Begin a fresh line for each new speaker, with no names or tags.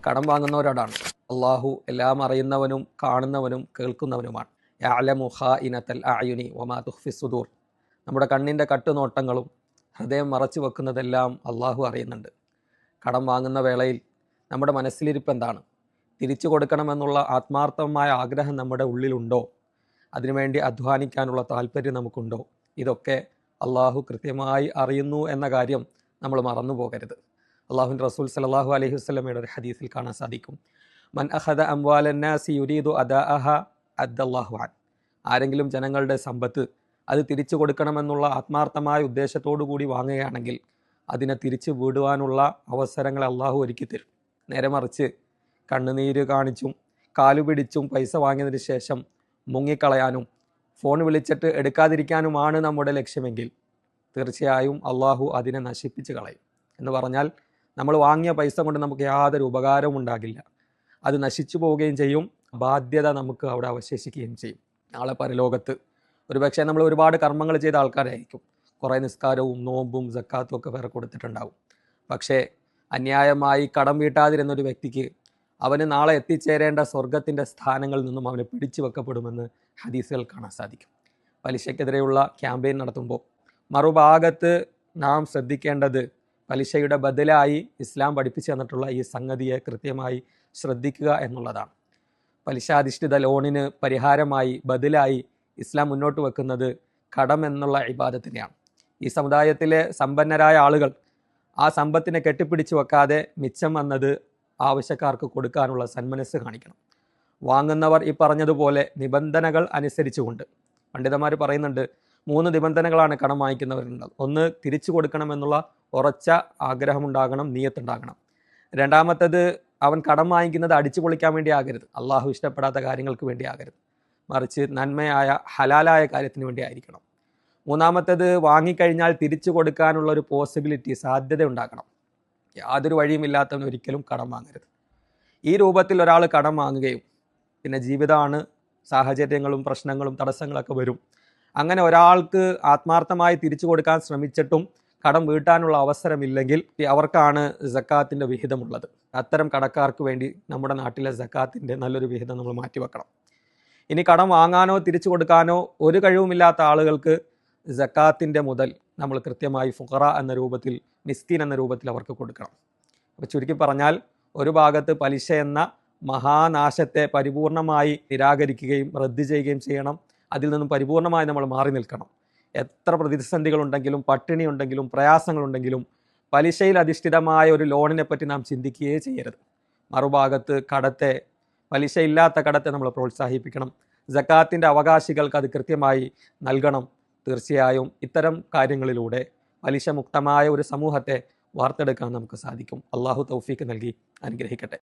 കടം വാങ്ങുന്നവരോടാണ്. അള്ളാഹു എല്ലാം അറിയുന്നവനും കാണുന്നവനും കേൾക്കുന്നവനുമാണ്. യഅലമു ഖായിനത്തൽ അഅ്യുനി വമാ തുഖ്ഫി സുദൂർ. നമ്മുടെ കണ്ണിൻ്റെ കട്ടുനോട്ടങ്ങളും ഹൃദയം മറച്ചു വെക്കുന്നതെല്ലാം അള്ളാഹു അറിയുന്നുണ്ട്. കടം വാങ്ങുന്ന വേളയിൽ നമ്മുടെ മനസ്സിലിരിപ്പ് എന്താണ്? തിരിച്ചു കൊടുക്കണമെന്നുള്ള ആത്മാർത്ഥമായ ആഗ്രഹം നമ്മുടെ ഉള്ളിലുണ്ടോ? അതിനുവേണ്ടി അധ്വാനിക്കാനുള്ള താല്പര്യം നമുക്കുണ്ടോ? ഇതൊക്കെ അള്ളാഹു കൃത്യമായി അറിയുന്നു എന്ന കാര്യം നമ്മൾ മറന്നു പോകരുത്. അള്ളാഹുവിൻ്റെ റസൂൽ സല്ലല്ലാഹു അലൈഹി വസല്ലമയുടെ ഒരു ഹദീസിൽ കാണാൻ സാധിക്കും, മൻ അഖദ അംവാലന്നാസി യുരീദു അദാഅഹ അദ്ദല്ലാഹു അൻ. ആരെങ്കിലും ജനങ്ങളുടെ സമ്പത്ത് അത് തിരിച്ചു കൊടുക്കണമെന്നുള്ള ആത്മാർത്ഥമായ ഉദ്ദേശത്തോടു കൂടി വാങ്ങുകയാണെങ്കിൽ അതിനെ തിരിച്ചു വിടുവാനുള്ള അവസരങ്ങൾ അള്ളാഹു ഒരുക്കി തരും. നേരെ മറിച്ച് കണ്ണുനീര് കാണിച്ചും കാലുപിടിച്ചും പൈസ വാങ്ങിയതിന് ശേഷം മുങ്ങിക്കളയാനും ഫോൺ വിളിച്ചിട്ട് എടുക്കാതിരിക്കാനുമാണ് നമ്മുടെ ലക്ഷ്യമെങ്കിൽ തീർച്ചയായും അള്ളാഹു അതിനെ നശിപ്പിച്ച് കളയും. എന്ന് പറഞ്ഞാൽ നമ്മൾ വാങ്ങിയ പൈസ കൊണ്ട് നമുക്ക് യാതൊരു ഉപകാരവും ഉണ്ടാകില്ല. അത് നശിച്ചു പോവുകയും ചെയ്യും, ബാധ്യത നമുക്ക് അവിടെ അവശേഷിക്കുകയും ചെയ്യും. നാളെ പരലോകത്ത് ഒരുപക്ഷെ നമ്മൾ ഒരുപാട് കർമ്മങ്ങൾ ചെയ്ത ആൾക്കാരായിരിക്കും. കുറേ നിസ്കാരവും നോമ്പും സക്കാത്തും ഒക്കെ വേറെ കൊടുത്തിട്ടുണ്ടാവും. പക്ഷേ അന്യായമായി കടം വീട്ടാതിരുന്നൊരു വ്യക്തിക്ക് അവന് നാളെ എത്തിച്ചേരേണ്ട സ്വർഗത്തിൻ്റെ സ്ഥാനങ്ങളിൽ നിന്നും അവന് പിടിച്ചു വെക്കപ്പെടുമെന്ന് ഹദീസുകൾ കാണാൻ സാധിക്കും. പലിശയ്ക്കെതിരെയുള്ള ക്യാമ്പയിൻ നടത്തുമ്പോൾ മറുഭാഗത്ത് നാം ശ്രദ്ധിക്കേണ്ടത് പലിശയുടെ ബദലായി ഇസ്ലാം പഠിപ്പിച്ചു തന്നിട്ടുള്ള ഈ സംഗതിയെ കൃത്യമായി ശ്രദ്ധിക്കുക എന്നുള്ളതാണ്. പലിശാധിഷ്ഠിത ലോണിന് പരിഹാരമായി ബദലായി ഇസ്ലാം മുന്നോട്ട് വെക്കുന്നത് കടം എന്നുള്ള ഇബാദത്തിനെയാണ്. ഈ സമുദായത്തിലെ സമ്പന്നരായ ആളുകൾ ആ സമ്പത്തിനെ കെട്ടിപ്പിടിച്ചു വെക്കാതെ മിച്ചം വന്നത് ആവശ്യക്കാർക്ക് കൊടുക്കാനുള്ള സന്മനസ്സ് കാണിക്കണം. വാങ്ങുന്നവർ ഈ പറഞ്ഞതുപോലെ നിബന്ധനകൾ അനുസരിച്ചുകൊണ്ട്, പണ്ഡിതന്മാർ പറയുന്നുണ്ട് 3 നിബന്ധനകളാണ് കടം വാങ്ങിക്കുന്നവരുള്ളത്. ഒന്ന്, തിരിച്ചു കൊടുക്കണമെന്നുള്ള ഉറച്ച ആഗ്രഹമുണ്ടാകണം, നിയത്തുണ്ടാകണം. രണ്ടാമത്തേത്, അവൻ കടം വാങ്ങിക്കുന്നത് അടിച്ചു പൊളിക്കാൻ വേണ്ടി ആകരുത്, അള്ളാഹു ഇഷ്ടപ്പെടാത്ത കാര്യങ്ങൾക്ക് വേണ്ടി ആകരുത്, മറിച്ച് നന്മയായ ഹലാലായ കാര്യത്തിന് വേണ്ടി ആയിരിക്കണം. മൂന്നാമത്തേത്, വാങ്ങിക്കഴിഞ്ഞാൽ തിരിച്ചു കൊടുക്കാനുള്ള ഒരു പോസിബിലിറ്റി, സാധ്യത ഉണ്ടാക്കണം. യാതൊരു വഴിയുമില്ലാത്തവൻ ഒരിക്കലും കടം വാങ്ങരുത്. ഈ രൂപത്തിൽ ഒരാൾ കടം വാങ്ങുകയും പിന്നെ ജീവിതമാണ്, സാഹചര്യങ്ങളും പ്രശ്നങ്ങളും തടസ്സങ്ങളൊക്കെ വരും. അങ്ങനെ ഒരാൾക്ക് ആത്മാർത്ഥമായി തിരിച്ചു കൊടുക്കാൻ ശ്രമിച്ചിട്ടും കടം വീട്ടാനുള്ള അവസരമില്ലെങ്കിൽ അവർക്കാണ് സക്കാത്തിൻ്റെ വിഹിതമുള്ളത്. അത്തരം കടക്കാർക്ക് വേണ്ടി നമ്മുടെ നാട്ടിലെ സക്കാത്തിൻ്റെ നല്ലൊരു വിഹിതം നമ്മൾ മാറ്റിവെക്കണം. ഇനി കടം വാങ്ങാനോ തിരിച്ചു കൊടുക്കാനോ ഒരു കഴിവുമില്ലാത്ത ആളുകൾക്ക് സക്കാത്തിൻ്റെ മുതൽ നമ്മൾ കൃത്യമായി ഫുഖറ എന്ന രൂപത്തിൽ, മിസ്കീൻ എന്ന രൂപത്തിൽ അവർക്ക് കൊടുക്കണം. അപ്പോൾ ചുരുക്കി പറഞ്ഞാൽ, ഒരു ഭാഗത്ത് പലിശ എന്ന മഹാനാശത്തെ പരിപൂർണമായി നിരാകരിക്കുകയും റദ്ദ് ചെയ്യുകയും ചെയ്യണം. അതിൽ നിന്നും പരിപൂർണമായി നമ്മൾ മാറി നിൽക്കണം. എത്ര പ്രതിസന്ധികളുണ്ടെങ്കിലും, പട്ടിണി ഉണ്ടെങ്കിലും, പ്രയാസങ്ങളുണ്ടെങ്കിലും പലിശയിൽ അധിഷ്ഠിതമായ ഒരു ലോണിനെ പറ്റി നാം ചിന്തിക്കുകയേ ചെയ്യരുത്. മറുഭാഗത്ത് കടത്തെ, പലിശയില്ലാത്ത കടത്തെ നമ്മൾ പ്രോത്സാഹിപ്പിക്കണം. സക്കാത്തിൻ്റെ അവകാശികൾക്ക് അത് കൃത്യമായി നൽകണം. തീർച്ചയായും ഇത്തരം കാര്യങ്ങളിലൂടെ പലിശ മുക്തമായ ഒരു സമൂഹത്തെ വാർത്തെടുക്കാൻ നമുക്ക് സാധിക്കും. അള്ളാഹു തൗഫീക്ക് നൽകി അനുഗ്രഹിക്കട്ടെ.